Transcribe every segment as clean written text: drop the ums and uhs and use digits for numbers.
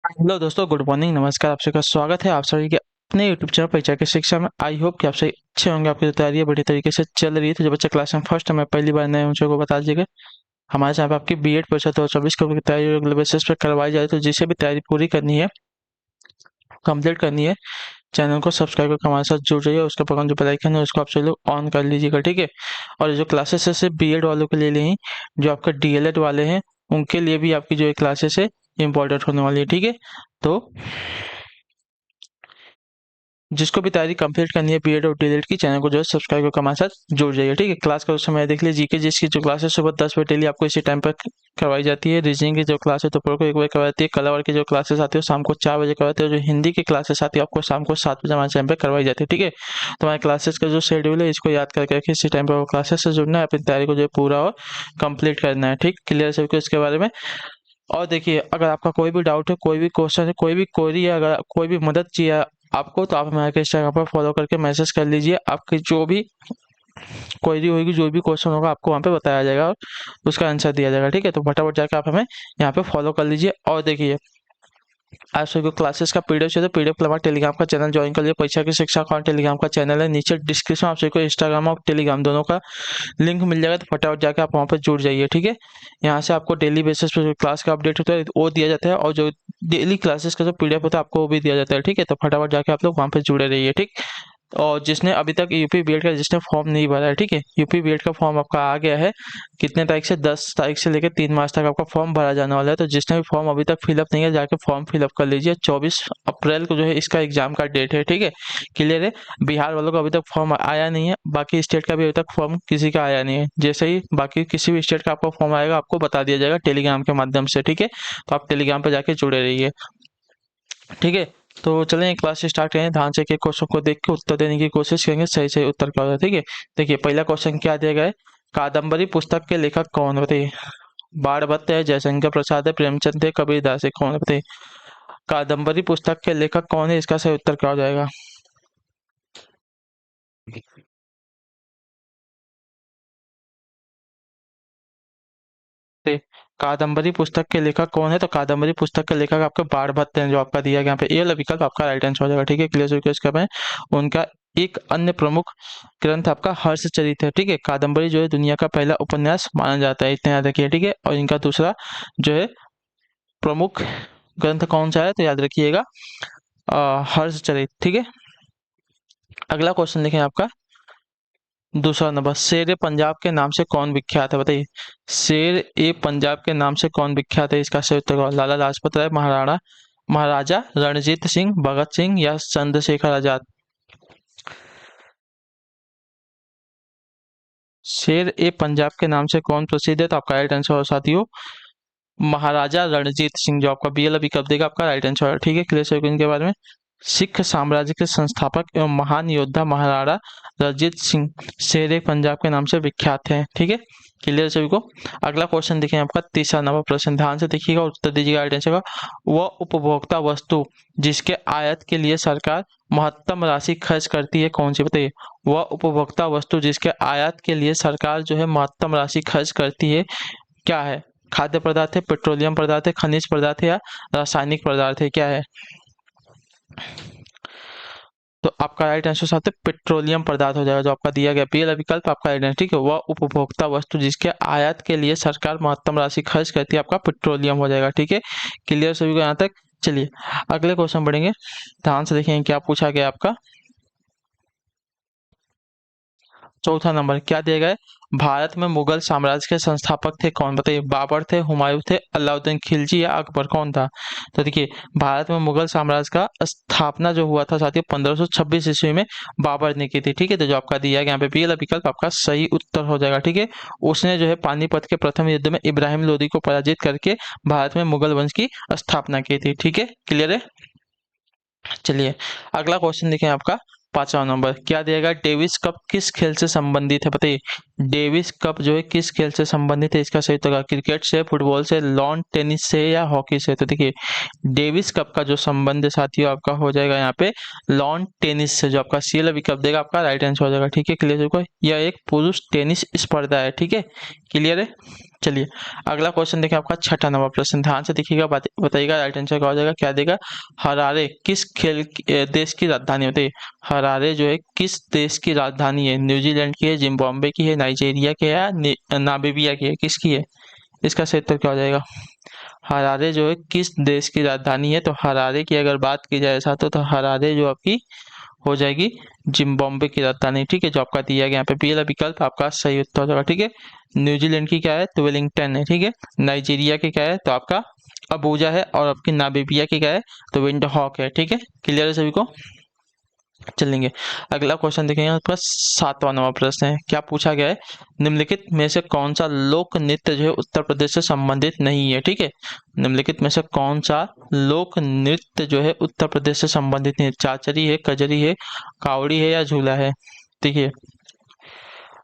Hello दोस्तों, good morning, नमस्कार। आप सबका स्वागत है आप सभी के अपने यूट्यूब चैनल परीक्षा की शिक्षा में। आई होप कि आप सभी अच्छे होंगे, आपकी तैयारी बढ़िया तरीके से चल रही है। तो जो बच्चा क्लास में फर्स्ट टाइम पहली बार नए उन को बता दीजिएगा, हमारे चैनल पर आपकी बीएड परीक्षा 2024 की तैयारी रेगुलर बेसिस पर करवाई जाए। तो जिसे भी तैयारी पूरी करनी है, कंप्लीट करनी है, चैनल को सब्सक्राइब करके हमारे साथ जुड़ जाइए। उसके बगल जो बेल आइकन है उसको आप सभी लोग ऑन कर लीजिएगा, ठीक है। और जो क्लासेस है सिर्फ बीएड वालों के लिए नहीं, जो आपका डीएलएड वाले हैं उनके लिए भी आपकी जो ये क्लासेस है इंपॉर्टेंट होने वाली है, ठीक है। तो जिसको भी तैयारी कंप्लीट करनी है बीएड और डीएलएड की, चैनल को जो है सब्सक्राइब करके हमारे साथ जुड़ जाइए, ठीक है। क्लास का उस समय देख लीजिए जीके जिसकी जो क्लास है सुबह 10 बजे डेली आपको इसी टाइम पर करवाई जाती है। रीजनिंग की जो क्लास है दोपहर को 1 बजे करवाती है। कला की जो क्लासेस आती है शाम को 4 बजे करवाती है। और जो हिंदी की क्लासेस आती है आपको शाम को 7 बजे हमारे चैनल पर करवाई जाती है, ठीक है। तो हमारे क्लासेस का जो शेड्यूल है इसको याद करके रखिए, इसी टाइम पर वो क्लासेस से जुड़ना है, अपनी तैयारी को जो है पूरा और कंप्लीट करना है, ठीक। क्लियर सभी को इसके बारे में। और देखिए, अगर आपका कोई भी डाउट है, कोई भी क्वेश्चन है, कोई भी क्वेरी है, अगर कोई भी मदद चाहिए आपको, तो आप हमारे इंस्टाग्राम पर फॉलो करके मैसेज कर लीजिए। आपकी जो भी क्वेरी होगी, जो भी क्वेश्चन होगा, आपको वहाँ पे बताया जाएगा और उसका आंसर दिया जाएगा, ठीक है। तो फटाफट जाकर आप हमें यहाँ पे फॉलो कर लीजिए। और देखिए, आज सभी को क्लासेस का पीडीएफ चाहिए तो पीडीएफ के लिए हमारे टेलीग्राम का चैनल ज्वाइन कर लीजिए। परीक्षा की शिक्षा का टेलीग्राम का चैनल है, नीचे डिस्क्रिप्शन आप सभी को इंस्टाग्राम और टेलीग्राम दोनों का लिंक मिल जाएगा। तो फटाफट जाकर आप वहाँ पर जुड़ जाइए, ठीक है। यहाँ से आपको डेली बेसिस पे जो क्लास का अपडेट होता है वो दिया जाता है, और जो डेली क्लासेस का जो पीडीएफ होता है आपको वो भी दिया जाता है, ठीक है। तो फटाफट जाकर आप लोग वहाँ पे जुड़े रहिए, ठीक। और जिसने अभी तक यूपी बीएड का जिसने फॉर्म नहीं भरा है, ठीक है, यूपी बीएड का फॉर्म आपका आ गया है। कितने तारीख से? 10 तारीख से लेकर 3 मार्च तक आपका फॉर्म भरा जाने वाला है। तो जिसने भी फॉर्म अभी तक फिलअप नहीं है, जाके फॉर्म फिलअप कर लीजिए। 24 अप्रैल को जो है इसका एग्जाम का डेट है, ठीक है। क्लियर है। बिहार वालों का अभी तक फॉर्म आया नहीं है, बाकी स्टेट का भी अभी तक फॉर्म किसी का आया नहीं है। जैसे ही बाकी किसी भी स्टेट का आपका फॉर्म आएगा आपको बता दिया जाएगा टेलीग्राम के माध्यम से, ठीक है। तो आप टेलीग्राम पर जाके जुड़े रहिए, ठीक है। तो चलें क्लास स्टार्ट करें। ध्यान से एक क्वेश्चन को देख के उत्तर देने की कोशिश करेंगे, सही सही उत्तर क्या होगा, ठीक है। देखिए, पहला क्वेश्चन क्या दिया गया है? कादम्बरी पुस्तक के लेखक कौन है बताइए। बाणभट्ट है, जयशंकर प्रसाद है, प्रेमचंद है, कबीरदास है, कौन है बताइए। कादम्बरी पुस्तक के लेखक कौन है, इसका सही उत्तर क्या हो जाएगा? ते- कादम्बरी पुस्तक के लेखक कौन है? तो कादम्बरी पुस्तक के लेखक आपके बाणभट्ट हैं, जो आपका दिया गया यहाँ पे। ये वाला विकल्प आपका राइट आंसर हो जाएगा, ठीक है। क्लियर रिक्वेस्ट कर रहे हैं। उनका एक अन्य प्रमुख ग्रंथ आपका हर्षचरित है, ठीक है। कादम्बरी जो है दुनिया का पहला उपन्यास माना जाता है, इतना याद रखिए, ठीक है। और इनका दूसरा जो है प्रमुख ग्रंथ कौन सा है, तो याद रखिएगा हर्षचरित, ठीक है। अगला क्वेश्चन देखें आपका, दूसरा नंबर, शेर ए पंजाब के नाम से कौन विख्यात है बताइए। शेर ए पंजाब के नाम से कौन विख्यात है, इसका सही उत्तर क्या होगा? लाला लाजपत राय, महाराजा रणजीत सिंह, भगत सिंह या चंद्रशेखर आजाद। शेर ए पंजाब के नाम से कौन प्रसिद्ध है, तो आपका राइट आंसर हो साथियों महाराजा रणजीत सिंह, जो आपका बीएल अभी कब देगा, आपका राइट आंसर है, ठीक है। क्लियर है इनके बारे में। सिख साम्राज्य के संस्थापक एवं महान योद्धा महाराणा रणजीत सिंह शेर ए पंजाब के नाम से विख्यात हैं, ठीक है। क्लियर सभी को। अगला क्वेश्चन देखिए आपका, तीसरा नंबर प्रश्न, ध्यान से देखिएगा और उत्तर दीजिएगा राइट आंसर का। वह उपभोक्ता वस्तु जिसके आयात के लिए सरकार महत्तम राशि खर्च करती है, कौन सी बताइए। वह उपभोक्ता वस्तु जिसके आयात के लिए सरकार जो है महत्तम राशि खर्च करती है, क्या है? खाद्य पदार्थ है, पेट्रोलियम पदार्थ है, खनिज पदार्थ है या रासायनिक पदार्थ है, क्या है? तो आपका राइट आंसर साथ है पेट्रोलियम पदार्थ हो जाएगा, जो आपका दिया गया पहला विकल्प आपका राइट आंसर, ठीक है। वह उपभोक्ता वस्तु जिसके आयात के लिए सरकार महत्तम राशि खर्च करती है, आपका पेट्रोलियम हो जाएगा, ठीक है। क्लियर सभी को यहाँ तक। चलिए अगले क्वेश्चन बढ़ेंगे, ध्यान से देखेंगे क्या पूछा गया आपका। चौथा नंबर क्या दिया गया है? भारत में मुगल साम्राज्य के संस्थापक थे, कौन बताइए। बाबर थे, हुमायूं थे, अलाउद्दीन खिलजी या अकबर, कौन था? तो देखिए, भारत में मुगल साम्राज्य का स्थापना जो हुआ था साथियों 1526 ईस्वी में बाबर ने की थी, ठीक है। तो जो आपका दिया गया यहाँ पे बी वाला विकल्प आपका सही उत्तर हो जाएगा, ठीक है। उसने जो है पानीपत के प्रथम युद्ध में इब्राहिम लोदी को पराजित करके भारत में मुगल वंश की स्थापना की थी, ठीक है। क्लियर है। चलिए अगला क्वेश्चन देखें आपका, पांचवा नंबर क्या दिएगा? डेविस कप किस खेल से संबंधित है बताइए। डेविस कप जो है किस खेल से संबंधित है, इसका सही उत्तर होगा क्रिकेट से, फुटबॉल से, लॉन टेनिस से या हॉकी से। तो देखिए, डेविस कप का जो संबंध है साथियों आपका हो जाएगा यहाँ पे लॉन टेनिस से, जो आपका सीएल विकल्प देगा आपका राइट आंसर हो जाएगा, ठीक है। क्लियर है। यह एक पुरुष टेनिस स्पर्धा है, ठीक है। क्लियर है। चलिए अगला क्वेश्चन देखें, आपका छठा नंबर प्रश्न, ध्यान से देखिएगा, बताइएगा राइट आंसर क्या हो जाएगा। क्या देगा, हरारे किस देश की राजधानी होती है। हरारे जो है किस देश की राजधानी है, न्यूजीलैंड की है, जिम्बाब्वे की है, नाइजीरिया की है या नामीबिया की है, किसकी है। इसका सही उत्तर क्या हो जाएगा। हरारे जो है किस देश की राजधानी है, तो हरारे की अगर बात की जाए ऐसा तो हरारे जो आपकी हो जाएगी जिम्बाब्वे की राजधानी। ठीक है, जो आपका दिया गया यहाँ पे पी वाला विकल्प आपका सही उत्तर हो जाएगा। ठीक है, न्यूजीलैंड की क्या है तो वेलिंगटन है। ठीक है, नाइजीरिया की क्या है तो आपका अबूजा है, और आपकी नामीबिया की क्या है तो विंडहॉक है। ठीक है, क्लियर है सभी को। चलेंगे अगला क्वेश्चन देखेंगे, आपका सातवां नंबर प्रश्न है। क्या पूछा गया है, निम्नलिखित में से कौन सा लोक नृत्य जो है उत्तर प्रदेश से संबंधित नहीं है। ठीक है, निम्नलिखित में से कौन सा लोक नृत्य जो है उत्तर प्रदेश से संबंधित नहीं है। चाचरी है, कजरी है, कावड़ी है या झूला है। देखिए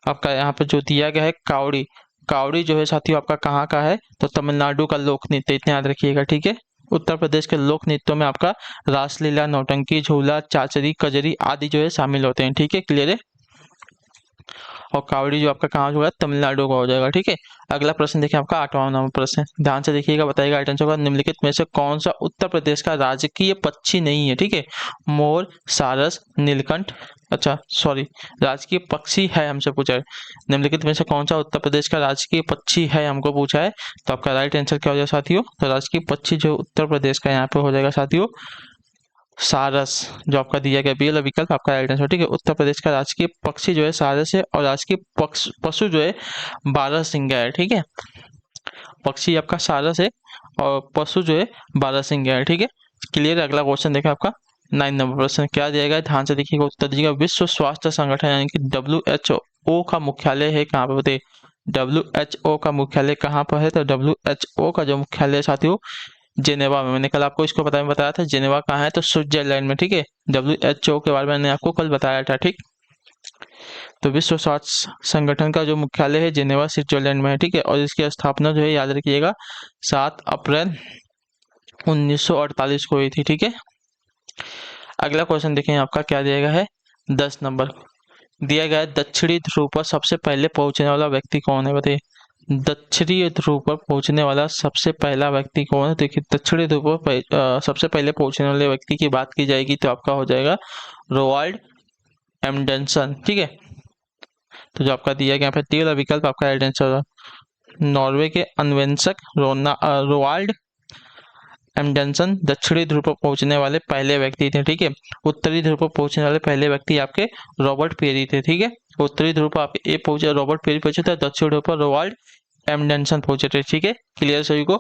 आपका यहाँ पे जो दिया गया है कावड़ी, कावड़ी जो है साथियों आपका कहाँ का है तो तमिलनाडु का लोक नृत्य, इतना याद रखिएगा। ठीक है, उत्तर प्रदेश के लोक नृत्यों में आपका रासलीला, नौटंकी, झूला, चाचरी, कजरी आदि जो है शामिल होते हैं। ठीक है, क्लियर है। और कावड़ी जो आपका कहाँ होगा तमिलनाडु का हो जाएगा। ठीक है, अगला प्रश्न देखिए, आपका आठवां नंबर प्रश्न है, ध्यान से देखिएगा, बताइएगा आइटम होगा निम्नलिखित में से कौन सा उत्तर प्रदेश का राजकीय पक्षी नहीं है। ठीक है, मोर, सारस, नीलकंठ, अच्छा सॉरी राजकीय पक्षी है हमसे पूछा है। निम्नलिखित में से कौन सा उत्तर प्रदेश का राजकीय पक्षी है हमको पूछा है, तो आपका राइट आंसर क्या हो जाएगा साथियों, तो राजकीय पक्षी जो उत्तर प्रदेश का यहाँ पे हो जाएगा साथियों सारस, जो आपका दिया गया बी वाला विकल्प आपका राइट आंसर। ठीक है, उत्तर प्रदेश का राजकीय पक्षी जो है सारस है, और राजकीय पशु जो है बारहसिंगा है। ठीक है, पक्षी आपका सारस है और पशु जो है बारहसिंगा है। ठीक है, क्लियर। अगला क्वेश्चन देखा आपका 9 नंबर प्रश्न, क्या दिया गया है ध्यान से देखिएगा, उत्तर दीजिएगा। विश्व स्वास्थ्य संगठन यानी कि WHO का मुख्यालय है कहाँ पे बताइए। WHO का मुख्यालय कहाँ पर है, तो WHO का जो मुख्यालय साथियों जेनेवा में, मैंने कल आपको इसको बताया था, जेनेवा कहाँ है तो स्विट्जरलैंड में। ठीक है, WHO के बारे में मैंने आपको कल बताया था। ठीक, तो विश्व स्वास्थ्य संगठन का जो मुख्यालय है जेनेवा स्विट्जरलैंड में है। ठीक है, और इसकी स्थापना जो है याद रखिएगा 7 अप्रैल 1948 को हुई थी। ठीक है, अगला क्वेश्चन देखें आपका क्या दिया गया है 10 नंबर दिया गया है, दक्षिणी ध्रुव पर सबसे पहले पहुंचने वाला व्यक्ति कौन है बताइए। दक्षिणी ध्रुव पर पहुंचने वाला सबसे पहला व्यक्ति कौन है। देखिए दक्षिणी ध्रुव पर सबसे पहले पहुंचने वाले व्यक्ति की बात की जाएगी तो आपका हो जाएगा रोवाल्ड एम्डनसन। ठीक है, तो जो आपका दिया गया डी वाला विकल्प आपका राइट आंसर होगा। नॉर्वे के अन्वेषक रोवाल्ड एम्डनसन दक्षिणी ध्रुव पर पहुंचने वाले पहले व्यक्ति थे। ठीक है, उत्तरी ध्रुव पर पहुंचने वाले पहले व्यक्ति आपके रॉबर्ट पेरी थे। ठीक है, उत्तरी ध्रुव पर आपके ए पहुंचे रॉबर्ट पेरी पहुंचे थे, दक्षिण ध्रुव पर रोवाल्ड एम्डनसन पहुंचे थे। ठीक है, क्लियर सभी को।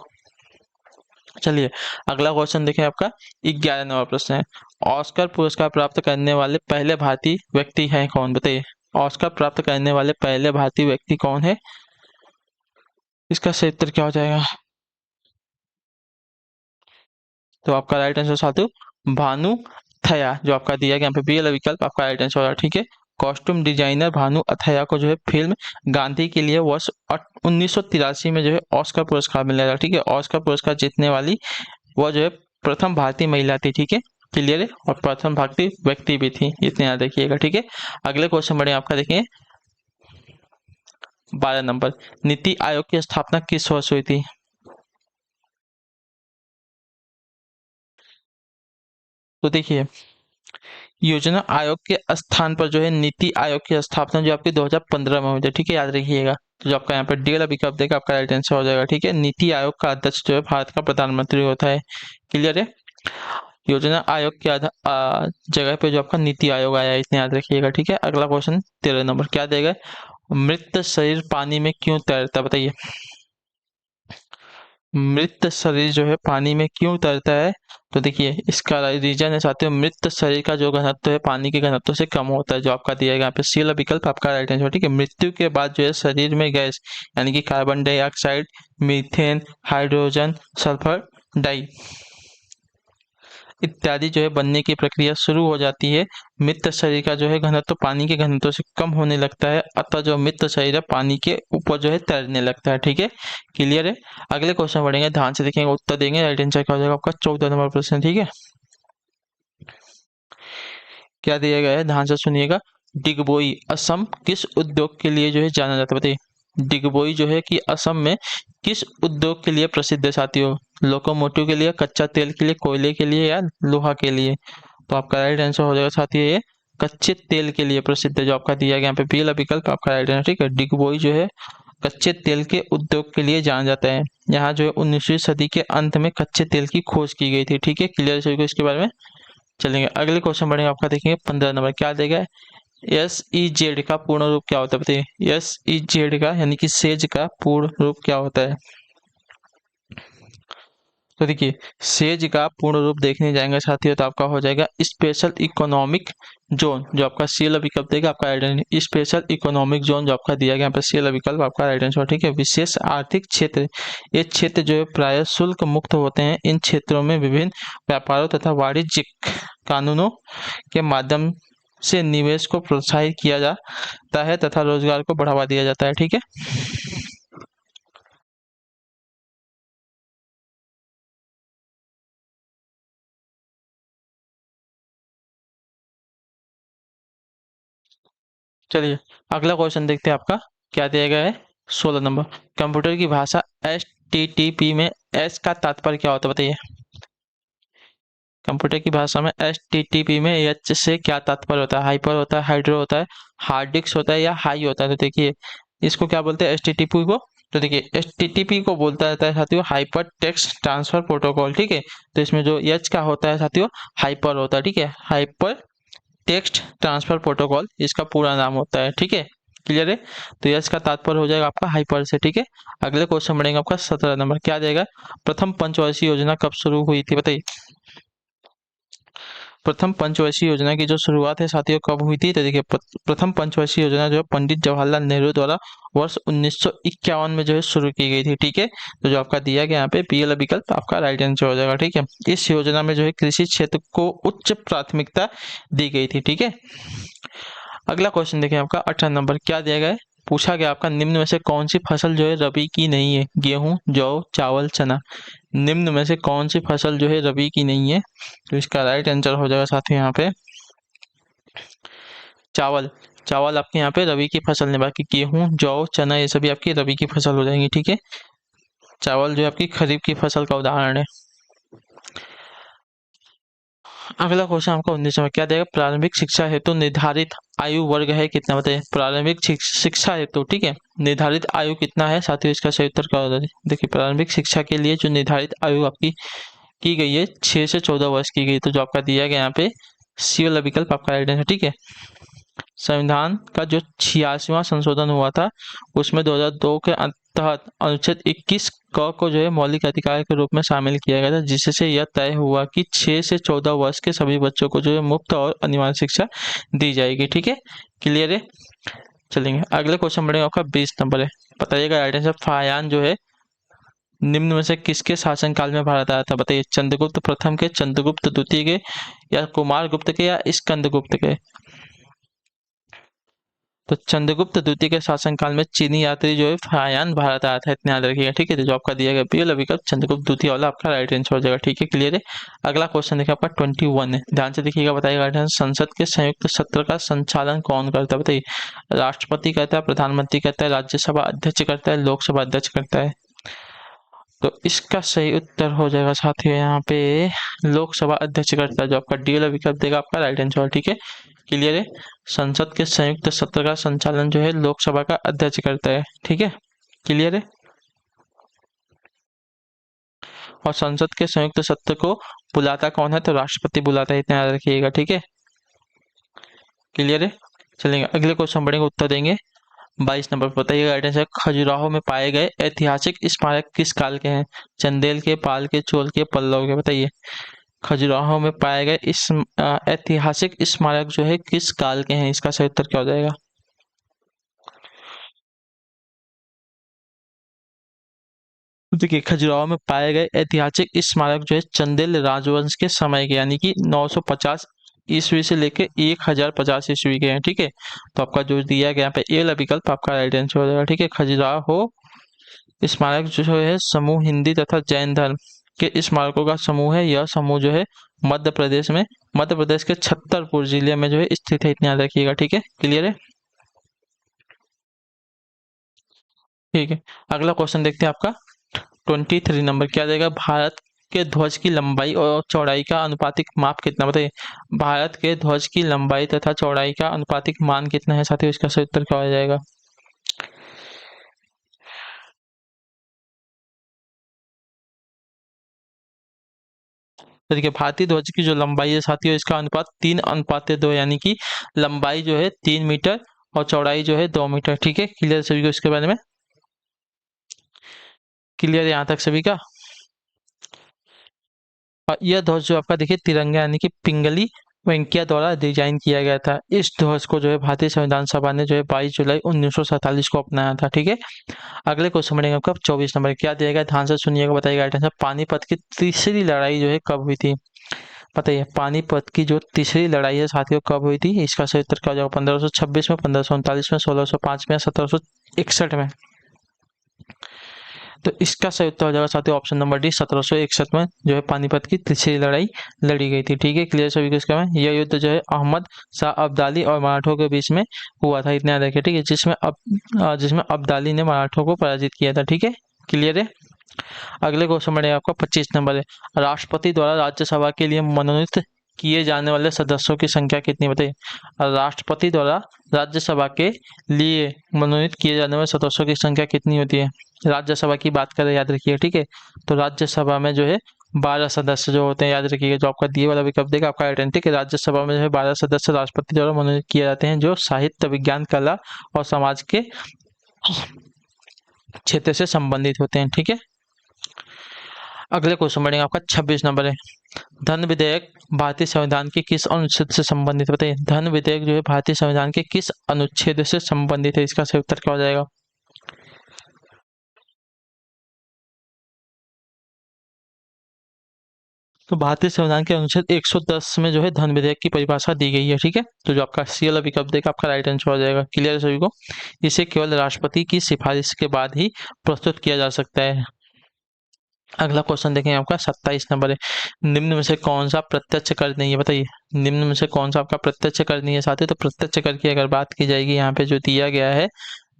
चलिए अगला क्वेश्चन देखें, आपका 11 नंबर प्रश्न है, ऑस्कर पुरस्कार प्राप्त करने वाले पहले भारतीय व्यक्ति हैं कौन बताइए। ऑस्कर प्राप्त करने वाले पहले भारतीय व्यक्ति कौन है, इसका सही उत्तर क्या हो जाएगा, तो आपका राइट आंसर साथियों भानु अथैया, जो आपका दिया गया यहाँ पे बी वाला विकल्प आपका राइट आंसर होगा। ठीक है, कॉस्ट्यूम डिजाइनर भानु अथैया को जो है फिल्म गांधी के लिए वर्ष 1983 में जो है ऑस्कर पुरस्कार मिला था। ठीक है, ऑस्कर पुरस्कार जीतने वाली वह जो है प्रथम भारतीय महिला थी। ठीक है, क्लियर है, और प्रथम भारतीय व्यक्ति भी थी, इतने याद रखिएगा। ठीक है, अगले क्वेश्चन बढ़े आपका देखें 12 नंबर, नीति आयोग की स्थापना किस वर्ष हुई थी। तो देखिए योजना आयोग के स्थान पर जो है नीति आयोग की स्थापना जो आपकी 2015 में हुई थी। ठीक है, याद रखिएगा, तो जो आपका यहाँ पर डी वाला विकल्प देगा आपका राइट आंसर हो जाएगा। ठीक है, नीति आयोग का अध्यक्ष जो है भारत का प्रधानमंत्री होता है। क्लियर है, योजना आयोग के जगह पे जो आपका नीति आयोग आया है, इतने याद रखिएगा। ठीक है, अगला क्वेश्चन 13 नंबर क्या देगा, मृत शरीर पानी में क्यों तैरता बताइए। मृत शरीर जो है पानी में क्यों तैरता है, तो देखिए इसका रीजन है साथियों, मृत शरीर का जो घनत्व है पानी के घनत्व से कम होता है, जो आपका दिया गया यहाँ पे सी वाला विकल्प आपका राइट आंसर। ठीक है, मृत्यु के बाद जो है शरीर में गैस यानी कि carbon dioxide, methane, hydrogen, sulphur डाई इत्यादि जो है बनने की प्रक्रिया शुरू हो जाती है। मृत शरीर का जो है घनत्व पानी के घनत्व से कम होने लगता है, अतः जो मृत शरीर है पानी के ऊपर जो है तैरने लगता है। ठीक है, क्लियर है। अगले क्वेश्चन बढ़ेंगे, ध्यान से देखेंगे, उत्तर देंगे, राइट आंसर क्या हो जाएगा आपका 14 नंबर प्रश्न। ठीक है, क्या दिया गया है ध्यान से सुनिएगा, डिगबोई असम किस उद्योग के लिए जो है जाना जाता है बताइए। डिगबोई जो है कि असम में किस उद्योग के लिए प्रसिद्ध है साथियों? लोकोमोटिव के लिए, कच्चा तेल के लिए, कोयले के लिए या लोहा के लिए? तो आपका राइट आंसर हो जाएगा साथियों ये कच्चे तेल के लिए प्रसिद्ध है, जो आपका दिया गया यहाँ पे बी वाला विकल्प आपका राइट आंसर। ठीक है, डिगबोई जो है कच्चे तेल के उद्योग के लिए जाना जाता है। यहाँ जो है 19वीं सदी के अंत में कच्चे तेल की खोज की गई थी। ठीक है, क्लियर सभी को इसके बारे में। चलेंगे अगले क्वेश्चन बढ़ेंगे, आपका देखेंगे 15 नंबर क्या देगा। एस ई जेड का पूर्ण रूप क्या होता है बताइए? एस ई जेड का यानी कि सेज का पूर्ण रूप क्या होता है? तो देखिए सेज का पूर्ण रूप देखने जाएंगे साथियों तो आपका हो जाएगा स्पेशल इकोनॉमिक जोन, जो आपका सी वाला विकल्प देगा आपका right answer. Special economic zone जो आपका दिया गया यहाँ पे सी वाला विकल्प आपका राइट आंसर। ठीक है, विशेष आर्थिक क्षेत्र, ये क्षेत्र जो है प्राय शुल्क मुक्त होते हैं। इन क्षेत्रों में विभिन्न व्यापारों तथा वाणिज्यिक कानूनों के माध्यम से निवेश को प्रोत्साहित किया जाता है तथा रोजगार को बढ़ावा दिया जाता है। ठीक है, चलिए अगला क्वेश्चन देखते हैं आपका क्या दिया गया है। 16 नंबर, कंप्यूटर की भाषा HTTP में एस का तात्पर्य क्या होता है बताइए? कंप्यूटर की भाषा में HTTP में एच से क्या तात्पर्य होता है? हाइपर होता है, हाइड्रो होता है, हार्ड डिस्क होता है या हाई होता है? तो देखिए इसको क्या बोलते हैं HTTP को? तो देखिए HTTP को बोलता जाता है साथियों हाइपर टेक्स्ट ट्रांसफर प्रोटोकॉल। ठीक है, तो इसमें जो एच का होता है साथियों हाइपर होता है। ठीक है, हाइपर टेक्स्ट ट्रांसफर प्रोटोकॉल इसका पूरा नाम होता है। ठीक है, क्लियर है? तो यस का तात्पर्य हो जाएगा आपका हाइपर से। ठीक है, अगले क्वेश्चन बढ़ेंगे आपका 17 नंबर क्या देगा। प्रथम पंचवर्षीय योजना कब शुरू हुई थी बताइए? प्रथम पंचवर्षीय योजना की जो शुरुआत है साथियों कब हुई थी? तो देखिए प्रथम पंचवर्षीय योजना जो है पंडित जवाहरलाल नेहरू द्वारा वर्ष 1951 में जो है शुरू की गई थी। ठीक है, तो जो आपका दिया गया यहाँ पे पी वाला विकल्प आपका राइट आंसर हो जाएगा। ठीक है, इस योजना में जो है कृषि क्षेत्र को उच्च प्राथमिकता दी गई थी। ठीक है, अगला क्वेश्चन देखिए आपका 18 नंबर क्या दिया गया है। पूछा गया आपका निम्न में से कौन सी फसल जो है रबी की नहीं है? गेहूं, जौ, चावल, चना। निम्न में से कौन सी फसल जो है रबी की नहीं है? तो इसका राइट आंसर हो जाएगा साथियों यहाँ पे चावल। चावल आपके यहाँ पे रबी की फसल नहीं, बाकी गेहूं, जौ, चना ये सभी आपकी रबी की फसल हो जाएंगी। ठीक है, चावल जो है आपकी खरीफ की फसल का उदाहरण है। अगला क्वेश्चन आपका 19 में क्या देगा। प्रारंभिक शिक्षा हेतु निर्धारित आयु वर्ग है कितना बताइए? प्रारंभिक शिक्षा हेतु ठीक है निर्धारित आयु कितना है साथियों? इसका सही उत्तर क्या होगा? देखिए प्रारंभिक शिक्षा के लिए जो निर्धारित आयु आपकी की गई है 6 से 14 वर्ष की गई, तो जो आपका दिया गया यहाँ पे सी वाला विकल्प आपका राइट आंसर। ठीक है, संविधान का जो 86वां संशोधन हुआ था उसमें 2002 के तहत अनुच्छेद 21 क को जो है मौलिक अधिकार के रूप में शामिल किया गया था, जिससे यह तय हुआ कि 6 से 14 वर्ष के सभी बच्चों को जो है मुफ्त और अनिवार्य शिक्षा दी जाएगी। ठीक है, क्लियर है? चलेंगे अगले क्वेश्चन बढ़ेगा आपका 20 नंबर है। बताइएगा राइट आंसर। फायान जो है निम्न में से किसके शासनकाल में भारत आया था बताइए? चंद्रगुप्त प्रथम के, चंद्रगुप्त द्वितीय के, या कुमार गुप्त के, या स्कंदगुप्त के? तो चंद्रगुप्त द्वितीय के शासनकाल में चीनी यात्री जो है फायान भारत आया था, इतना याद रखिएगा। ठीक है, तो जो आपका दिया गया पी वाला विकल्प चंद्रगुप्त द्वितीय वाला आपका राइट आंसर हो जाएगा। ठीक है, क्लियर है? अगला क्वेश्चन देखिए आपका 21 है, ध्यान से देखिएगा। बताइएगा राइट आंसर। संसद के संयुक्त सत्र का संचालन कौन करता है बताइए? राष्ट्रपति करता है, प्रधानमंत्री करता है, राज्यसभा अध्यक्ष करता है, लोकसभा अध्यक्ष करता है? तो इसका सही उत्तर हो जाएगा साथियों यहाँ पे लोकसभा अध्यक्ष करता है, जो आपका डी वाला विकल्प देगा आपका राइट आंसर। ठीक है, क्लियर है? संसद के संयुक्त सत्र का संचालन जो है लोकसभा का अध्यक्ष करता है। ठीक है, क्लियर है? और संसद के संयुक्त सत्र को बुलाता कौन है? तो राष्ट्रपति बुलाता है, इतना याद रखिएगा। ठीक है, क्लियर है? चलेंगे अगले क्वेश्चन बढ़ेंगे, उत्तर देंगे 22 नंबर पर। बताइएगा राइट आंसर। खजुराहो में पाए गए ऐतिहासिक स्मारक किस काल के हैं? चंदेल के, पाल के, चोल के, पल्लव के? बताइए खजुराहो में पाए गए इस ऐतिहासिक स्मारक जो है किस काल के हैं? इसका सही उत्तर क्या हो जाएगा? तो देखिए खजुराहो में पाए गए ऐतिहासिक स्मारक जो है चंदेल राजवंश के समय के, यानी कि 950 ईस्वी से लेके 1050 ईस्वी के हैं। ठीक है, तो आपका जो दिया गया यहाँ पे ए वाला विकल्प आपका राइट आंसर हो जाएगा। ठीक है, खजुराहो स्मारक जो है समूह हिंदी तथा जैन धर्म के स्मारकों का समूह है। यह समूह जो है मध्य प्रदेश में, मध्य प्रदेश के छतरपुर जिले में जो है स्थित है, इतना याद रखिएगा। ठीक है, क्लियर है? ठीक है, अगला क्वेश्चन देखते हैं आपका 23 नंबर। क्या देगा? भारत के ध्वज की लंबाई और चौड़ाई का अनुपातिक माप कितना? बताइए, भारत के ध्वज की लंबाई तथा चौड़ाई का अनुपातिक मान कितना है साथियों? इसका सही उत्तर क्या हो जाएगा? तो देखिए, भारतीय ध्वज की जो लंबाई है साथियों, इसका अनुपात 3:2, यानी कि लंबाई जो है 3 मीटर और चौड़ाई जो है 2 मीटर। ठीक है, क्लियर सभी को इसके बारे में? क्लियर है यहाँ तक सभी का? और यह ध्वज जो आपका देखिए तिरंगा यानी कि पिंगली वेंकैया द्वारा डिजाइन किया गया था। इस ध्वज को जो है भारतीय संविधान सभा ने जो है 22 जुलाई 1947 को अपनाया था। ठीक है, अगले क्वेश्चन बढ़ेंगे आपका 24 नंबर। क्या दिया गया? ध्यान से सुनिएगा, बताइएगा। आंसर, पानीपत की तीसरी लड़ाई जो है कब हुई थी? बताइए, पानीपत की जो तीसरी लड़ाई है साथियों कब हुई थी? इसका सही उत्तर क्या हो जाएगा? 1526 में, 1539 में, 1605 में, 1761 में? तो इसका सही उत्तर हो जाएगा साथियों ऑप्शन नंबर डी, 1761 में जो है पानीपत की तीसरी लड़ाई लड़ी गई थी। ठीक है, क्लियर सभी को इसका में? यह युद्ध जो है अहमद शाह अब्दाली और मराठों के बीच में हुआ था, इतना याद रखिए। ठीक है, जिसमें अब्दाली ने मराठों को पराजित किया था। ठीक है, क्लियर है? अगले क्वेश्चन बढ़ेगा आपका 25 नंबर है। राष्ट्रपति द्वारा राज्यसभा के लिए मनोनीत किए जाने वाले सदस्यों की संख्या कितनी? बताइए, राष्ट्रपति द्वारा राज्यसभा के लिए मनोनीत किए जाने वाले सदस्यों की संख्या कितनी होती है? राज्यसभा की बात करें, याद रखिए। ठीक है, तो राज्यसभा में जो है 12 सदस्य जो होते हैं, याद रखिएगा। जो आपका दिए वाला विकल्प देगा आपका आइडेंटिटी, राज्यसभा में जो है 12 सदस्य राष्ट्रपति द्वारा मनोनीत किए जाते हैं, जो साहित्य, विज्ञान, कला और समाज के क्षेत्र से संबंधित होते हैं। ठीक है, अगले क्वेश्चन बढ़ेंगे आपका 26 नंबर है। धन विधेयक भारतीय संविधान के किस अनुच्छेद से संबंधित? बताइए, धन विधेयक जो है भारतीय संविधान के किस अनुच्छेद से संबंधित है? इसका सही उत्तर क्या हो जाएगा? तो भारतीय संविधान के अनुच्छेद 110 में जो है धन विधेयक की परिभाषा दी गई है। ठीक है, तो जो आपका सी वाला विकल्प देगा आपका राइट आंसर हो जाएगा। क्लियर है सभी को? इसे केवल राष्ट्रपति की सिफारिश के बाद ही प्रस्तुत किया जा सकता है। अगला क्वेश्चन देखेंगे आपका 27 नंबर है। निम्न में से कौन सा प्रत्यक्ष कर नहीं है? बताइए, निम्न में से कौन सा आपका प्रत्यक्ष कर नहीं है साथी? तो प्रत्यक्ष कर की अगर बात की जाएगी, यहाँ पे जो दिया गया है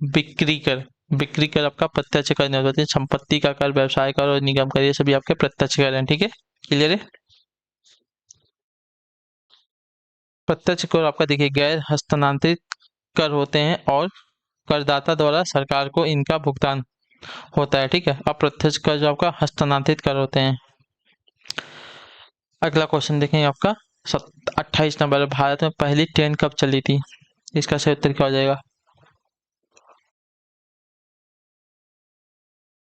बिक्री कर। बिक्री कर आपका प्रत्यक्ष कर नहीं होता है। संपत्ति का कर, व्यवसाय कर और निगम कर, ये सभी आपके प्रत्यक्ष कर हैं। ठीक है, क्लियर है? प्रत्यक्ष कर आपका देखिए गैर हस्तांतरित कर होते हैं और करदाता द्वारा सरकार को इनका भुगतान होता है। ठीक है, अप्रत्यक्ष कर जो आपका हस्तांतरित कर होते हैं। अगला क्वेश्चन देखेंगे आपका 28 नंबर। भारत में पहली ट्रेन कब चली थी? इसका सही उत्तर क्या हो जाएगा?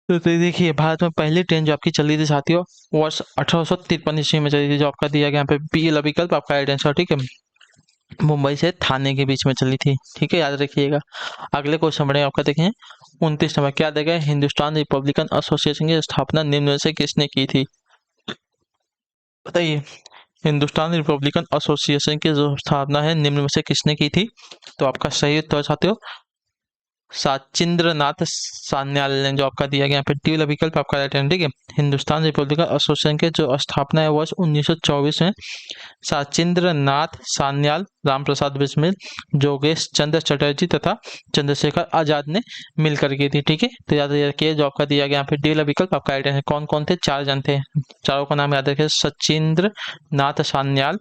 तो देखिए, भारत में पहली ट्रेन जो आपकी चली थी साथियों, वर्ष 1853 ईस्वी में चली थी। जो आपका दिया गया यहाँ पे बी वाला विकल्प आपका राइट आंसर। ठीक है, मुंबई से थाने के बीच में चली थी। ठीक है, याद रखिएगा। अगले क्वेश्चन बढ़े आपका देखें 29 नंबर। क्या देगा? हिंदुस्तान रिपब्लिकन एसोसिएशन की स्थापना निम्न में से किसने की थी? बताइए, हिंदुस्तान रिपब्लिकन एसोसिएशन की जो स्थापना है निम्न में से किसने की थी? तो आपका सही उत्तर साथियों साचिंद्र नाथ सान्याल ने, जो आपका दिया गया यहाँ पे टी वाला विकल्प आपका राइट है। ठीक है, हिंदुस्तान रिपब्लिकन एसोसिएशन के जो स्थापना है वर्ष 1924 में साचिंद्र नाथ सान्याल, राम प्रसाद बिस्मिल, जोगेश चंद्र चटर्जी तथा चंद्रशेखर आजाद ने मिलकर की थी। ठीक है, तो याद रखिए जो आपका दिया गया यहाँ पे डी वाला विकल्प आपका राइट है। कौन कौन थे? 4 जन थे। चारों का नाम याद रखिए, सचिंद्र नाथ सान्याल,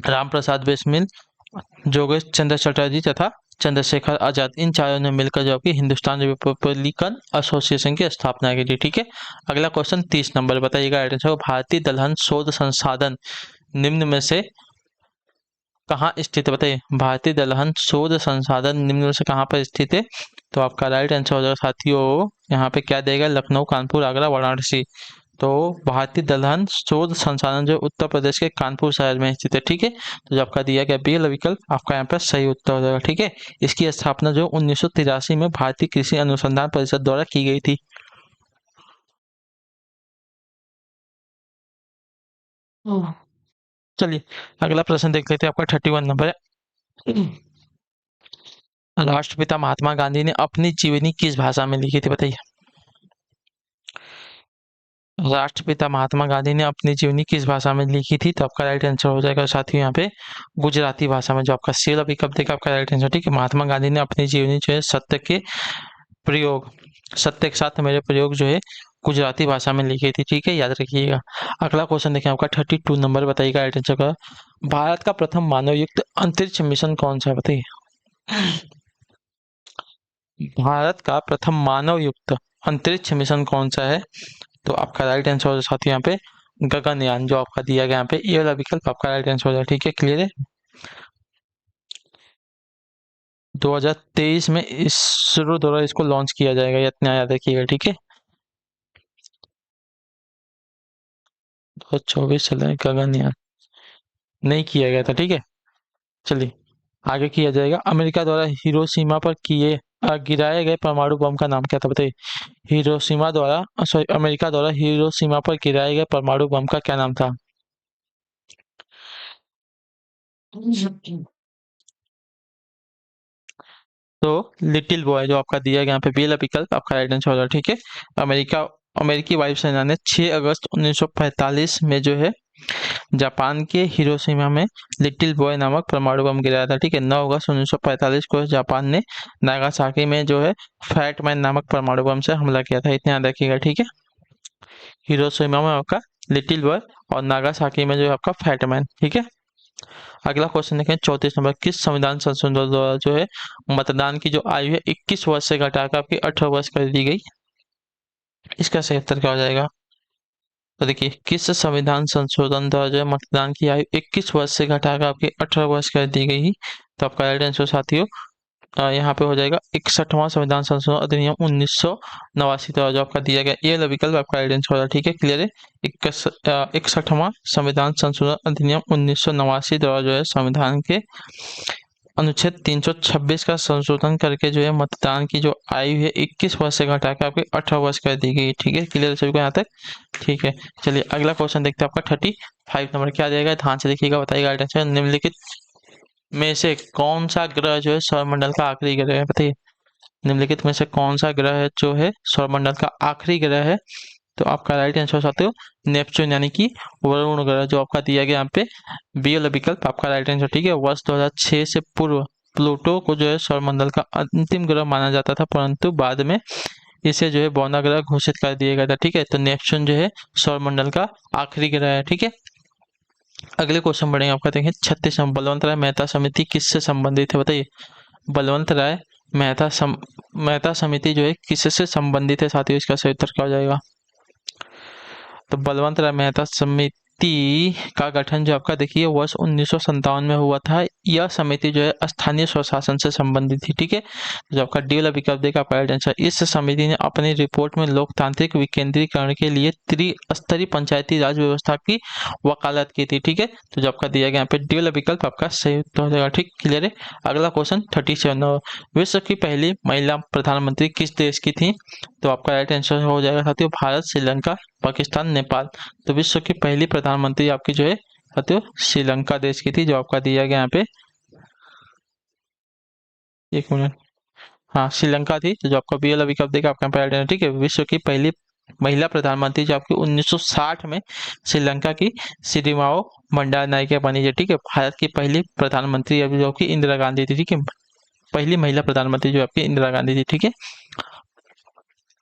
राम प्रसाद बिस्मिल, जोगेश चंद्र चटर्जी तथा चंद्रशेखर आजाद। इन चारों ने मिलकर जो आपकी हिंदुस्तान रिपब्लिकन एसोसिएशन की स्थापना की थी। ठीक है, अगला क्वेश्चन 30 नंबर बताइएगा। आंसर, भारतीय दलहन शोध संसाधन निम्न में से कहाँ स्थित है? बताइए, भारतीय दलहन शोध संसाधन निम्न में से कहाँ पर स्थित है? तो आपका राइट आंसर हो जाएगा साथियों, यहाँ पे क्या देगा? लखनऊ, कानपुर, आगरा, वाराणसी। तो भारतीय दलहन शोध संसाधन जो उत्तर प्रदेश के कानपुर शहर में स्थित है। ठीक है, तो जो आपका दिया गया बी वाला विकल्प आपका यहाँ पर सही उत्तर हो जाएगा। ठीक है, इसकी स्थापना जो 1983 में भारतीय कृषि अनुसंधान परिषद द्वारा की गई थी। चलिए, अगला प्रश्न देख लेते हैं। आपका 31 नंबर है। राष्ट्रपिता महात्मा गांधी ने अपनी जीवनी किस भाषा में लिखी थी? बताइए, राष्ट्रपिता महात्मा गांधी ने अपनी जीवनी किस भाषा में लिखी थी? तो आपका राइट आंसर हो जाएगा साथियों यहाँ पे गुजराती भाषा में। जो आपका सी वाला विकल्प देगा आपका राइट आंसर। ठीक है, महात्मा गांधी ने अपनी जीवनी जो है सत्य के प्रयोग, सत्य के साथ मेरे प्रयोग जो है गुजराती भाषा में लिखी थी, ठीक है, याद रखिएगा। अगला क्वेश्चन देखिए आपका 32 नंबर, बताइएगा राइट आंसर का। भारत का प्रथम मानव युक्त अंतरिक्ष मिशन कौन सा है, बताइए। भारत का प्रथम मानव युक्त अंतरिक्ष मिशन कौन सा है? तो आपका राइट आंसर हो जाए साथियों यहाँ पे गगनयान, जो आपका दिया गया यहाँ पे ये वाला विकल्प आपका राइट आंसर हो जाए, ठीक है, क्लियर है। 2023 में इसरो द्वारा इसको लॉन्च किया जाएगा, ये इतना याद रखिएगा, ठीक है। 2024 चला है गगनयान, नहीं किया गया था, ठीक है। चलिए आगे किया जाएगा। अमेरिका द्वारा हिरोशिमा पर गिराए गए परमाणु बम का नाम क्या था, बताइए। हिरोशिमा द्वारा सॉरी अमेरिका द्वारा हिरोशिमा पर गिराए गए परमाणु बम का क्या नाम था? तो लिटिल बॉय, जो आपका दिया गया यहाँ पे बी वाला विकल्प आपका राइट आंसर होगा, ठीक है। अमेरिका अमेरिकी वायुसेना ने 6 अगस्त 1945 में जो है जापान के हिरोशिमा में लिटिल बॉय नामक परमाणु बम गिराया था, ठीक है। 9 अगस्त 1945 को जापान ने नागासाकी में जो है फैटमैन नामक परमाणु बम से हमला किया था, इतना याद रखिएगा, ठीक है। हिरोशिमा में आपका लिटिल बॉय और नागासाकी में जो है आपका फैटमैन, ठीक है। अगला क्वेश्चन देखें 34 नंबर, किस संविधान संशोधन द्वारा जो है मतदान की जो आयु है 21 वर्ष से घटाकर आपकी 18 वर्ष कर दी गई? इसका सही उत्तर क्या हो जाएगा? तो देखिए, किस संविधान संशोधन द्वारा जो है मतदान की आयु 21 वर्ष से घटाकर आपकी 18 वर्ष कर दी गई? तो आपका राइट आंसर साथियों यहाँ पे हो जाएगा 61वां संविधान संशोधन अधिनियम 1989 द्वारा जो आपका दिया गया, ये वाला विकल्प आपका राइट आंसर होगा, ठीक है, क्लियर है। 61वां संविधान संशोधन अधिनियम 1989 द्वारा जो है संविधान के अनुच्छेद 326 का संशोधन करके जो है मतदान की जो आयु है 21 वर्ष से घटाकर आपके 18 वर्ष कर दी गई, ठीक है, क्लियर सभी को यहाँ तक, ठीक है। चलिए अगला क्वेश्चन देखते हैं आपका 35 नंबर, क्या आ जाएगा, ध्यान से देखिएगा, बताइएगा राइट आंसर। निम्नलिखित में से कौन सा ग्रह जो है सौरमंडल का आखिरी ग्रह है, बताइए। निम्नलिखित में से कौन सा ग्रह जो है सौरमंडल का आखिरी ग्रह है? तो आपका राइट आंसर साथियों नेपच्यून यानी कि वरुण ग्रह, जो आपका दिया गया यहाँ पे बी वाला विकल्प आपका राइट आंसर, ठीक है। वर्ष 2006 से पूर्व प्लूटो को जो है सौरमंडल का अंतिम ग्रह माना जाता था, परंतु बाद में इसे जो है बौना ग्रह घोषित कर दिया गया था, ठीक है। तो नेपच्यून जो है सौरमंडल का आखिरी ग्रह है, ठीक है। अगले क्वेश्चन बढ़ेंगे आपका, देखें 36 नंबर, बलवंत राय मेहता समिति किससे संबंधित है, बताइए। बलवंत राय मेहता समिति जो है किससे संबंधित है साथियों, इसका सही उत्तर क्या हो जाएगा? तो बलवंत राय मेहता समिति का गठन जो आपका देखिए वर्ष 1957 में हुआ था। यह समिति जो है स्थानीय स्वशासन से संबंधित थी, ठीक है। जो आपका डी वाला विकल्प देगा आपका राइट आंसर। इस समिति ने अपनी रिपोर्ट में लोकतांत्रिक विकेंद्रीकरण के लिए त्रिस्तरीय पंचायती राज व्यवस्था की वकालत की थी, ठीक है। तो जो आपका दिया गया यहाँ पे डी वाला विकल्प आपका सही उत्तर हो जाएगा, ठीक, क्लियर है। अगला क्वेश्चन 37, विश्व की पहली महिला प्रधानमंत्री किस देश की थी? तो आपका राइट आंसर हो जाएगा साथियों भारत, श्रीलंका, पाकिस्तान, नेपाल। तो विश्व की पहली प्रधानमंत्री आपकी जो है साथियों श्रीलंका देश की थी, जो आपका दिया गया यहाँ पे, एक मिनट, हाँ श्रीलंका थी। तो जो आपका बी वाला विकल्प देगा आपका राइट आंसर, ठीक है। विश्व की पहली महिला प्रधानमंत्री जो आपकी 1960 में श्रीलंका की सिरिमाओ बंडारनायके बनी है, ठीक है। भारत की पहली प्रधानमंत्री अभी जो कि इंदिरा गांधी थी, ठीक है। पहली महिला प्रधानमंत्री जो आपकी इंदिरा गांधी थी, ठीक है।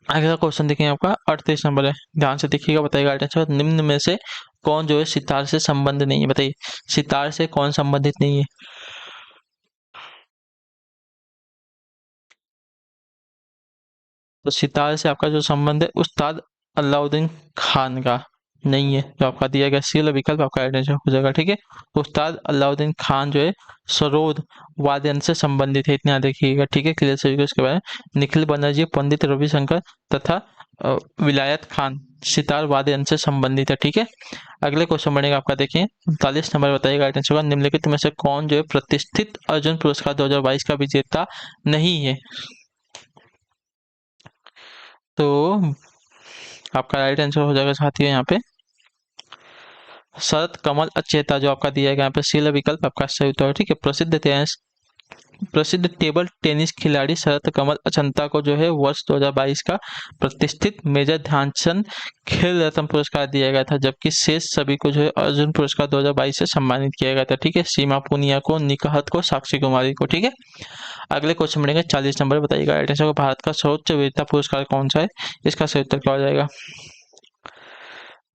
अगला क्वेश्चन देखेंगे आपका 38 नंबर है, ध्यान से देखिएगा, बताइएगा राइट आंसर। निम्न में से कौन जो है सितार से संबंध नहीं है, बताइए। सितार से कौन संबंधित नहीं है? तो सितार से आपका जो संबंध है उस्ताद अलाउद्दीन खान का नहीं है, जो आपका दिया गया सी वाला विकल्प आपका राइट आंसर हो जाएगा, ठीक है। उस्ताद अलाउद्दीन खान जो है सरोद वादन से संबंधित है, इतना देखिएगा, ठीक है, क्लियर सभी को इसके बारे में। निखिल बनर्जी, पंडित रविशंकर तथा विलायत खान सितार वादन से संबंधित है, ठीक है। अगले क्वेश्चन बढ़ेगा आपका, देखिए 39 नंबर, बताइएगा राइट आंसर। निम्नलिखित में से कौन जो है प्रतिष्ठित अर्जुन पुरस्कार 2022 का विजेता नहीं है? तो आपका राइट आंसर हो जाएगा साथियों यहाँ पे शरत कमल अचेता, जो आपका दिया गया यहाँ पे सी वाला विकल्प आपका सही उत्तर है, ठीक है। प्रसिद्ध इतिहास प्रसिद्ध टेबल टेनिस खिलाड़ी शरत कमल अचंता को जो है वर्ष 2022 का प्रतिष्ठित मेजर ध्यानचंद खेल रत्न पुरस्कार दिया गया था, जबकि शेष सभी को जो है अर्जुन पुरस्कार 2022 से सम्मानित किया गया था। ठीक है, सीमा पुनिया को, निकहत को, साक्षी कुमारी को। ठीक है, अगले क्वेश्चन बढ़ेंगे 40 नंबर। बताइएगा राइट आंसर को, भारत का सर्वोच्च वीरता पुरस्कार कौन सा है? इसका सही उत्तर क्या हो जाएगा?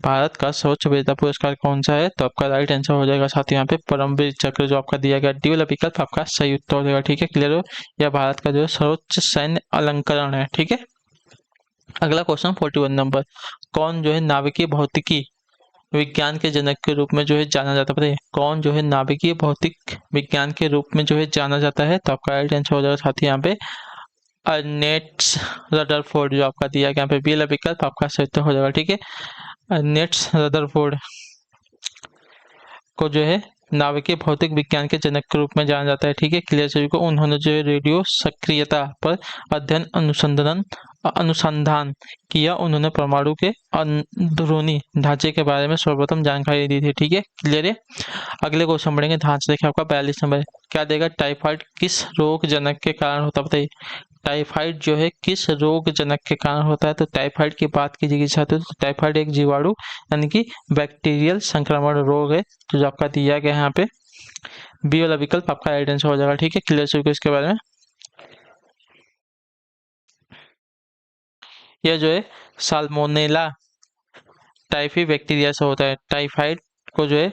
भारत का सर्वोच्च वीरता पुरस्कार कौन सा है? तो आपका राइट आंसर हो जाएगा साथ यहाँ पे परमवीर चक्र जो आपका दिया गया डी वाला विकल्प आपका सही उत्तर हो जाएगा। ठीक है, क्लियर हो? यह भारत का जो है सर्वोच्च सैन्य अलंकरण है। ठीक है, अगला क्वेश्चन 41 नंबर। कौन जो है नाभिकीय भौतिकी विज्ञान के जनक के रूप में जो है जाना जाता है? बताइए, कौन जो है नाभिकीय भौतिक विज्ञान के रूप में जो है जाना जाता है? तो आपका राइट आंसर हो जाएगा साथ यहाँ पे अर्नेस्ट रदरफोर्ड जो आपका दिया गया यहाँ पे बी वाला विकल्प आपका सही उत्तर हो जाएगा। ठीक है, अर्नेस्ट रदरफोर्ड को जो है नाभिकीय भौतिक विज्ञान के जनक के रूप में जाना जाता है। ठीक है, क्लियर सभी को? उन्होंने जो है रेडियो सक्रियता पर अध्ययन अनुसंधान किया। उन्होंने परमाणु के अंदरूनी ढांचे के बारे में सर्वप्रथम जानकारी दी थी। ठीक है, क्लियर है? अगले क्वेश्चन बढ़ेंगे, ध्यान से देखिए आपका 42 नंबर। क्या देगा? टाइफाइड किस रोग जनक के कारण होता है? बताइए, टाइफाइड जो है किस रोग जनक के कारण होता है? तो टाइफाइड की बात कीजिए चाहते हो तो टाइफाइड एक जीवाणु यानी कि बैक्टीरियल संक्रमण रोग है, तो जो आपका दिया गया है यहाँ पे बी वाला विकल्प आपका राइट आंसर हो जाएगा। ठीक है, क्लियर सभी को इसके बारे में? यह जो है साल्मोनेला टाइफी बैक्टीरिया से होता है। टाइफाइड को जो है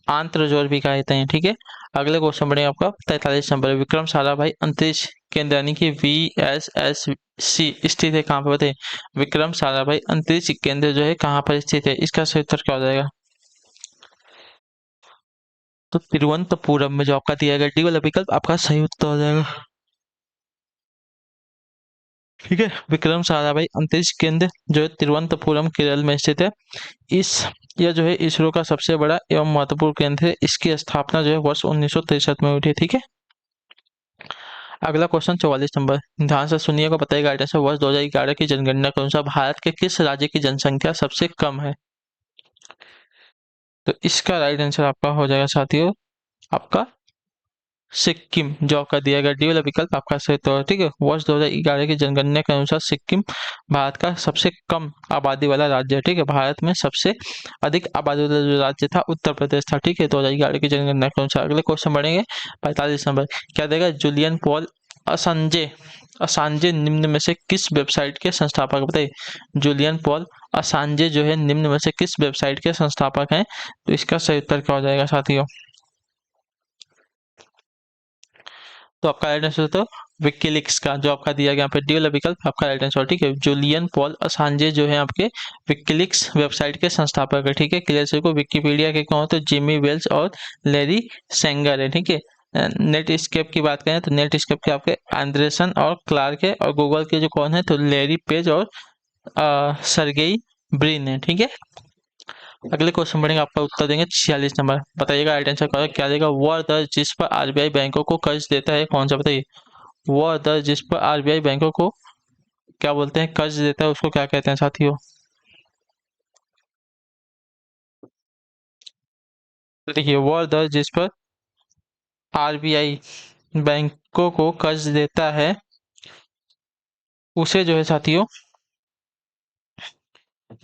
आंत्रजोर भी कहते हैं। ठीक है, अगले क्वेश्चन बढ़ेगा आपका 43 नंबर। विक्रम साराभाई अंतरिक्ष केंद्र यानी कि VSSC स्थित है कहाँ पर? बताइए, विक्रम साराभाई अंतरिक्ष केंद्र जो है कहाँ पर स्थित है? इसका सही उत्तर क्या हो जाएगा? तो तिरुवनंतपुरम में जो आपका दिया गया डी वाला विकल्प आपका सही उत्तर हो जाएगा। ठीक है, विक्रम साराभाई अंतरिक्ष केंद्र जो है तिरुवनंतपुरम केरल में स्थित है। इस यह जो है इसरो का सबसे बड़ा एवं महत्वपूर्ण केंद्र है। इसकी स्थापना जो है वर्ष 1963 में हुई थी। ठीक है, अगला क्वेश्चन 44 नंबर। ध्यान से सुनिएगा, बताइएगा राइट आंसर। वर्ष 2011 की जनगणना के अनुसार भारत के किस राज्य की जनसंख्या सबसे कम है? तो इसका राइट आंसर आपका हो जाएगा साथियों आपका सिक्किम जो आपका दिया गया डी वाला विकल्प आपका सही तो है। ठीक है, वर्ष 2011 की जनगणना के अनुसार सिक्किम भारत का सबसे कम आबादी वाला राज्य है। ठीक है, भारत में सबसे अधिक आबादी वाला जो राज्य था उत्तर प्रदेश था। ठीक है, 2011 की जनगणना के अनुसार। अगले क्वेश्चन बढ़ेंगे 45 नंबर। क्या देगा? जूलियन पॉल असांजे असांजे निम्न में से किस वेबसाइट के संस्थापक? बताइए, जूलियन पॉल असांजे जो है निम्न में से किस वेबसाइट के संस्थापक हैं? तो इसका सही उत्तर क्या हो जाएगा साथियों? तो आपका राइट आंसर तो विकिलीक्स का जो आपका दिया गया यहाँ पे डी वाला विकल्प आपका राइट आंसर। ठीक है, जूलियन पॉल असांजे जो है आपके विकिलीक्स वेबसाइट के संस्थापक है। ठीक है, क्लियर सभी को? विकिपीडिया के कौन? तो जिमी वेल्स और लेरी सेंगर है। ठीक है, नेट स्केप की बात करें तो नेट स्केप के आपके एंडरसन और क्लार्क है, और गूगल के जो कौन है तो लेरी पेज और सरगेई ब्रिन है। ठीक है, अगले क्वेश्चन बढ़ेंगे, आपका उत्तर देंगे 46 नंबर। बताइएगा राइट आंसर क्या देगा? वह दर जिस पर आरबीआई बैंकों को कर्ज देता है कौन सा? बताइए, वह दर जिस पर आरबीआई बैंकों को क्या बोलते हैं कर्ज देता है उसको क्या कहते हैं साथियों? तो देखिए, वह दर जिस पर आरबीआई बैंकों को कर्ज देता है उसे जो है साथियों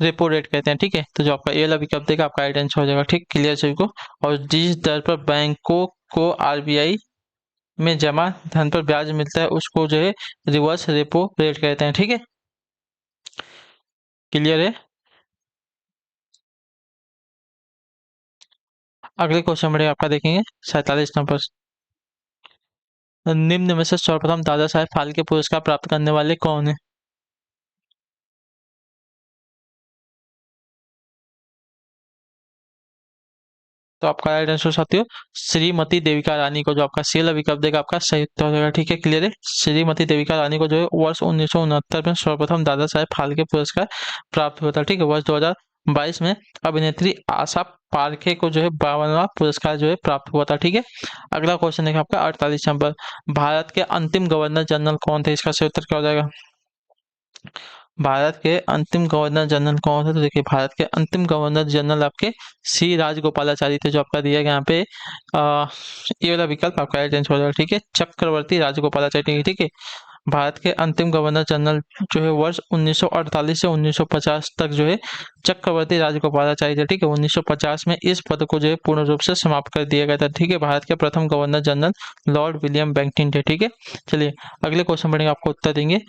रेपो रेट कहते हैं। ठीक है, तो जो आपका ये वाला विकल्प देगा आपका राइट आंसर हो जाएगा। ठीक, क्लियर सभी को? और जिस दर पर बैंकों को आरबीआई में जमा धन पर ब्याज मिलता है उसको जो है रिवर्स रेपो रेट कहते हैं। ठीक है, क्लियर है? अगले क्वेश्चन बढ़े आपका देखेंगे 47 नंबर। निम्न में से सर्वप्रथम दादा साहेब फाल्के पुरस्कार प्राप्त करने वाले कौन है? तो आपका राइट आंसर साथियों श्रीमती देविका रानी को जो आपका सी वाला विकल्प देगा आपका सही उत्तर हो जाएगा। ठीक है, क्लियर है? श्रीमती देविका रानी को जो है वर्ष 1969 में सर्वप्रथम दादा साहेब फाल्के पुरस्कार प्राप्त हुआ था। ठीक है, वर्ष 2022 में अभिनेत्री आशा पारखे को जो है 52वां पुरस्कार जो है प्राप्त हुआ था। ठीक है, अगला क्वेश्चन है आपका 48 नंबर। भारत के अंतिम गवर्नर जनरल कौन थे? इसका सही उत्तर क्या हो जाएगा? भारत के अंतिम गवर्नर जनरल कौन थे? तो देखिए भारत के अंतिम गवर्नर जनरल आपके सी राजगोपालाचारी थे, जो आपका दिया गया यहाँ पे ये वाला विकल्प आपका राइट आंसर हो जाएगा। ठीक है, चक्रवर्ती राजगोपालाचारी। ठीक है, भारत के अंतिम गवर्नर जनरल जो है वर्ष 1948 से 1950 तक जो है चक्रवर्ती राजगोपालाचारी थे। ठीक है, 1950 में इस पद को जो है पूर्ण रूप से समाप्त कर दिया गया था। ठीक है, भारत के प्रथम governor general Lord William Bentinck थे। ठीक है, चलिए अगले क्वेश्चन पढ़ेंगे, आपको उत्तर देंगे।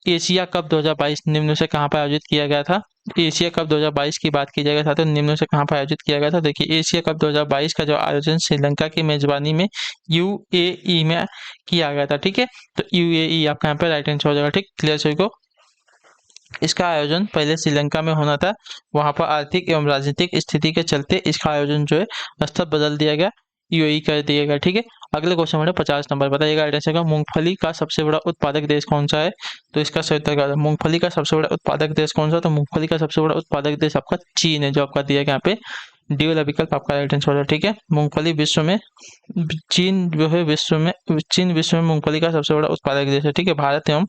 एशिया कप 2022 निम्न में से कहाँ पर आयोजित किया गया था? एशिया कप 2022 की बात की जाएगा था तो निम्न में से कहाँ पर आयोजित किया गया था? देखिए एशिया कप 2022 का जो आयोजन श्रीलंका की मेजबानी में यूएई में किया गया था। ठीक है, तो यूएई आपका यहाँ पे राइट आंसर हो जाएगा। ठीक, क्लियर सभी को? इसका आयोजन पहले श्रीलंका में होना था, वहां पर आर्थिक एवं राजनीतिक स्थिति के चलते इसका आयोजन जो है स्थल बदल दिया गया, यूएई कर दिया गया। ठीक है, अगले क्वेश्चन में 50 नंबर बताइएगा राइट आंसर का। मूंगफली का सबसे बड़ा उत्पादक देश कौन सा है? तो इसका सही उत्तर क्या है? मूंगफली का सबसे बड़ा उत्पादक देश कौन सा? तो मूंगफली का सबसे बड़ा उत्पादक देश आपका चीन है, जो आपका दिया गया यहाँ पे डी वाला विकल्प आपका राइट आंसर हो जाएगा। ठीक है, मूंगफली विश्व में चीन जो है चीन विश्व में मूंगफली का सबसे बड़ा उत्पादक देश है। ठीक है, भारत एवं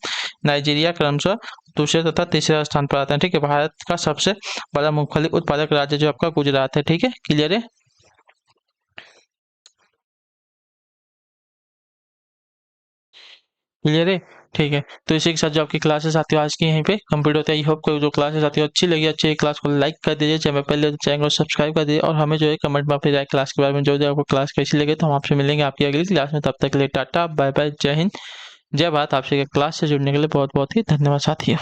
नाइजीरिया क्रमशः दूसरे तथा तीसरे स्थान पर आते हैं। ठीक है, भारत का सबसे बड़ा मूंगफली उत्पादक राज्य जो आपका गुजरात है। ठीक है, क्लियर है? क्लियर है? ठीक है, तो इसी के साथ जो आपकी क्लासेस आती है आज की यहीं पे कंप्लीट होता है। आई होप को जो क्लासेस आती है अच्छी लगी, अच्छी क्लास को लाइक कर दीजिए, चैनल पहले तो चैनल को सब्सक्राइब कर दीजिए और हमें जो है कमेंट में अपनी राय क्लास के बारे में जो आपको क्लास कैसी लगे, तो हम आपसे मिलेंगे आपकी अगली क्लास में। तब तक के लिए टाटा बाय बाय, जय हिंद, जय भारत। आपसे क्लास से जुड़ने के लिए बहुत बहुत ही धन्यवाद साथियों।